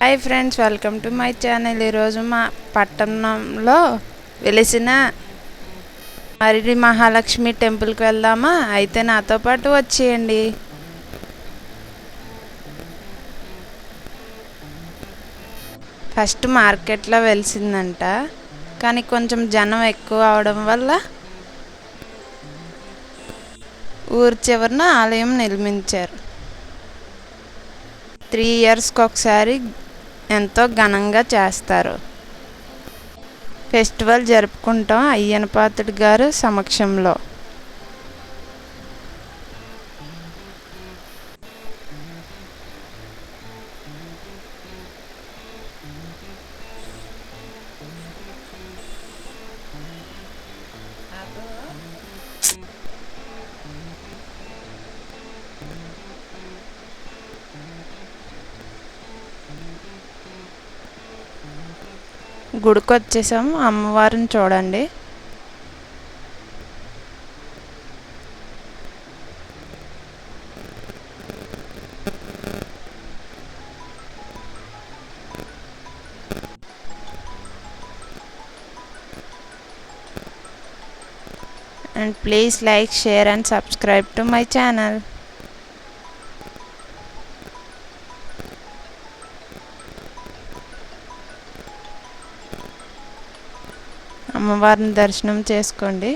Hi friends, welcome to my channel. ఈరోజు మా పట్టణంలో వెలిసిన మరిడి మహాలక్ష్మి టెంపుల్కి వెళ్దామా? అయితే నాతో పాటు వచ్చేయండి. ఫస్ట్ మార్కెట్లో వెలిసిందంట, కానీ కొంచెం జనం ఎక్కువ అవడం వల్ల ఊరి చివరన ఆలయం నిర్మించారు. 3 ఇయర్స్కి ఒకసారి ఎంతో ఘనంగా చేస్తారు. ఫెస్టివల్ జరుపుకుంటాం అయ్యన్న పాత్రుడు గారు సమక్షంలో. గుడికి వచ్చేసాము, అమ్మవారిని చూడండి. And please like, share and subscribe to my channel. అమ్మవారిని దర్శనం చేసుకోండి.